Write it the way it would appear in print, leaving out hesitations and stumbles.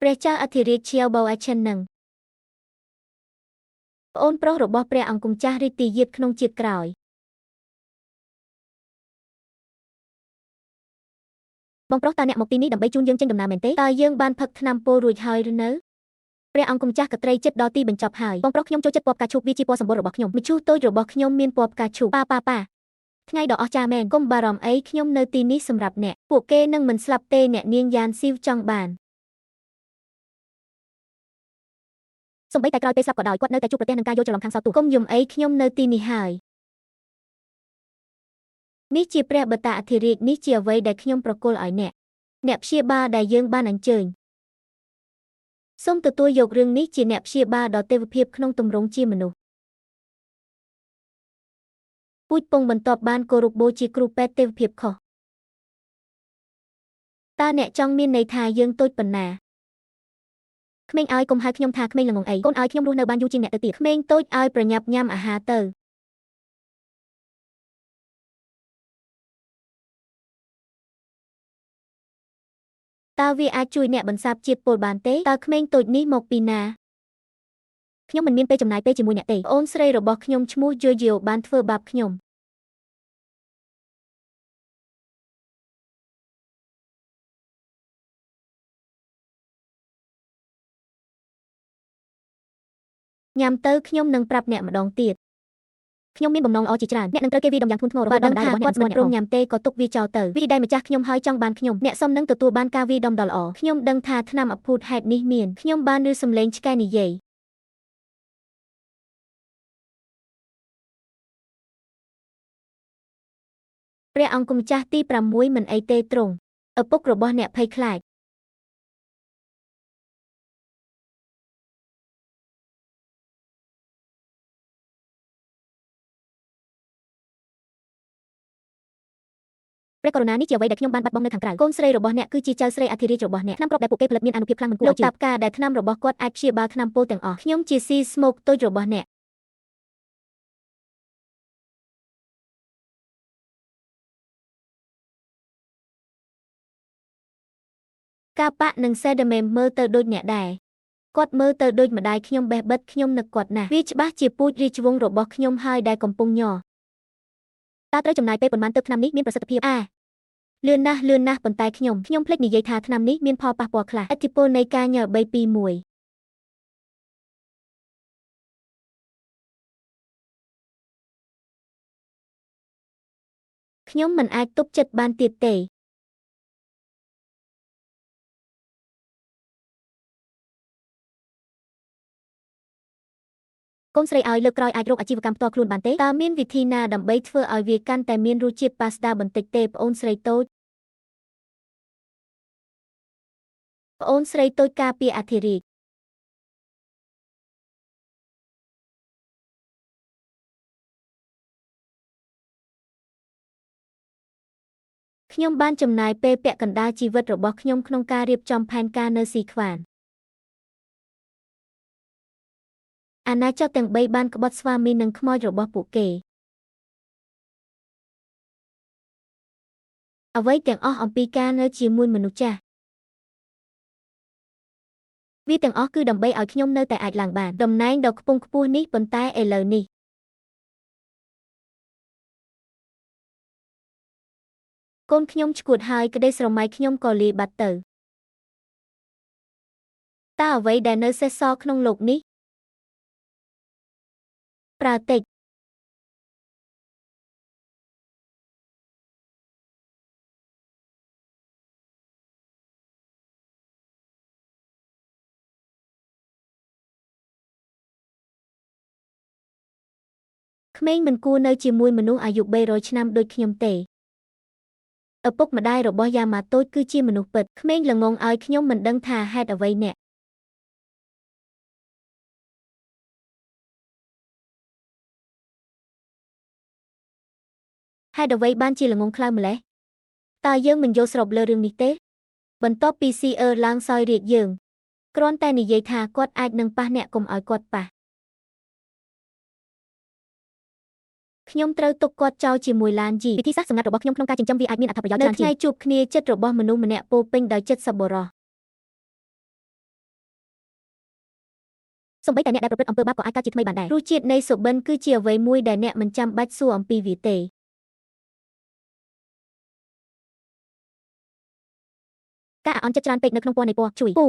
ព្រះចៅអធិរាជឈៀវបូអាឈិននិងប្អូនប្រុសរបស់ព្រះអង្គម្ចាស់រាជទាយាទក្នុងជាតិក្រោយបងប្រុសតើអ្នកមកទីនេះដើម្បីជូនយើងចេញដំណើរមែនទេតើយើងបានផឹកថ្នាំពោលរួចហើយឬនៅព្រះអង្គម្ចាស់កត្រីចិត្តដល់ទីបញ្ចប់ហើយបងប្រុសខ្ញុំចូលចិត្តពណ៌ផ្កាឈូកវាជាពណ៌សម្បូររបស់ខ្ញុំមឈូសតូចរបស់ខ្ញុំមានពណ៌ផ្កាឈូកប៉ាថ្ងៃដ៏អស្ចារ្យមែនកុំបារម្ភអីខ្ញុំនៅទីនេះសម្រាប់អ្នកពួកគេនឹងមិនស្លាប់ទេអ្នកនាងយ៉ានស៊ីវចង់បានសូម្បីតែក្រោយពេលស្លាប់ក៏ដោយគាត់នៅតែជួបប្រទះនឹងការយល់ច្រឡំខាងសោតទូកុំយំអីខ្ញុំនៅទីនេះហើយនេះជាព្រះបតាអធិរាជនេះជាអ្វីដែលខ្ញុំប្រគល់ឲ្យអ្នកព្យាបាលដែលយើងបានអញ្ជើញសូមទទួលយករឿងនេះជាអ្នកព្យាបាលដ៏ទេវភាពក្នុងទម្រង់ជាមនុស្សពូជពងបន្ទាប់បានគោរពបូជាគ្រូពេទ្យទេវភាពខុសតើអ្នកចង់មានន័យថាយើងតូចប៉ុណ្ណាក្មេងឲ្យកុំហៅខ្ញុំថាក្មេងល្ងងអីកូនឲ្យខ្ញុំរស់នៅបានយូរជាងអ្នកទៅទៀតក្មេងតូចឲ្យប្រញាប់ញ៉ាំអាហារទៅតើវាអាចជួយអ្នកបន្សាបជាតិពុលបានទេតើក្មេងតូចនេះមកពីណាខ្ញុំមិនមានពេលចំណាយពេលជាមួយអ្នកទេប្អូនស្រីរបស់ខ្ញុំឈ្មោះយូយីអូបានធ្វើបាបខ្ញុំញ៉ាំទៅខ្ញុំនឹងប្រាប់អ្នកម្ដងទៀតខ្ញុំមានបំណងល្អជាច្រើនអ្នកនឹងត្រូវគេវាយដំយ៉ាងធ្ងន់ធ្ងររបស់ម្ដាយរបស់អ្នកគាត់មិនព្រមញ៉ាំទេក៏ទុកវាចោលទៅវិធីដែលម្ចាស់ខ្ញុំហើយចង់បានខ្ញុំអ្នកសុំនឹងទទួលបានការវាយដំដ៏ល្អខ្ញុំដឹងថាថ្នាំអភូតហេតុនេះមានខ្ញុំបានឮសំឡេងឆ្កែនិយាយព្រះអង្គម្ចាស់ទី6មិនអីទេទ្រង់ឪពុករបស់អ្នកភ័យខ្លាចព្រះករុណានេះជាអ្វីដែលខ្ញុំបានបាត់បង់នៅខាងក្រៅកូនស្រីរបស់អ្នកគឺជាចៅស្រីអធិរាជរបស់អ្នកថ្នាំគ្រាប់ដែលពួកគេផលិតមានអានុភាពខ្លាំងមិនគួរឲ្យជឿលោកតាផ្កាដែលថ្នាំរបស់គាត់អាចព្យាបាលថ្នាំពុលទាំងអស់ខ្ញុំជាស៊ីស្មូកតូចរបស់អ្នកកាប៉ានិងសេដមេមមើលទៅដូចអ្នកដែរគាត់មើលទៅដូចម្ដាយខ្ញុំបេះបិទខ្ញុំនឹកគាត់ណាស់វាច្បាស់ជាពូជរាជវង្សរបស់ខ្ញុំហើយដែលកំពុងញ័រតើត្រូវចំណាយពេលប៉ុន្មានទើបថ្នាំនេះមានប្រសិទ្ធភាពលឿនណាស់ប៉ុន្តែខ្ញុំភ្លេចនិយាយថាថ្នាំនេះមានផលប៉ះពាល់ខ្លះឥទ្ធិពលនៃការញ៉ើ321ខ្ញុំមិនអាចទប់ចិត្តបានទៀតទេកូនស្រីឲ្យលើកក្រោយអាចរកអាជីវកម្មផ្ទាល់ខ្លួនបានទេតើមានវិធីណាដើម្បីធ្វើឲ្យវាកាន់តែមានរសជាតិប៉ាស្តាបន្តិចទេប្អូនស្រីតូចការពារអធិរាជខ្ញុំបានចំណាយពេលពាក់កណ្ដាលជីវិតរបស់ខ្ញុំក្នុងការរៀបចំផែនការនៅស៊ីខ្វានអាណាចក្រទាំង3បានក្បត់ស្វាមីនិងខ្មោចរបស់ពួកគេអ្វីទាំងអស់អំពីការនៅជាមួយមនុស្សចាស់វាទាំងអស់គឺដើម្បីឲ្យខ្ញុំនៅតែអាចឡើងបានតំណែងដ៏ខ្ពង់ខ្ពស់នេះប៉ុន្តែឥឡូវនេះកូនខ្ញុំឆ្កួតហើយក្តីស្រមៃខ្ញុំក៏លាយបាត់ទៅតើអ្វីដែលនៅសេសសល់ក្នុងលោកនេះប្រើតិចក្មេងមិនគួរនៅជាមួយមនុស្សអាយុ300ឆ្នាំដូចខ្ញុំទេឪពុកម្ដាយរបស់យ៉ាម៉ាតូចគឺជាមនុស្សពិតក្មេងល្ងងឲ្យខ្ញុំមិនដឹងថាហេតុអ្វីអ្នកហេតុអ្វីបានជាល្ងងខ្លៅម្លេះតើយើងមិនយល់ស្របលើរឿងនេះទេបន្ទាប់ពីស៊ីអឺឡើងសោយរាជយើងគ្រាន់តែនិយាយថាគាត់អាចនឹងប៉ះអ្នកកុំឲ្យគាត់ប៉ះខ្ញុំត្រូវទុកគាត់ចោលជាមួយឡានជីវិធីសាស្ត្រសម្ងាត់របស់ខ្ញុំក្នុងការចិញ្ចឹមវាអាចមានអត្ថប្រយោជន៍ច្រើនជាងនៅថ្ងៃជួបគ្នាចិត្តរបស់មនុស្សម្នាក់ពោពេញដោយចិត្តសប្បុរស សូម្បីតែអ្នកដែលប្រព្រឹត្តអំពើបាបក៏អាចកើតជាថ្មីបានដែររសជាតិនៃសុបិនគឺជាអ្វីមួយដែលអ្នកមិនចាំបាច់សួរអំពីវាទេការអាក់អន់ចិត្តច្រើនពេកនៅក្នុងពណ៌នៃពណ៌ជួយពូ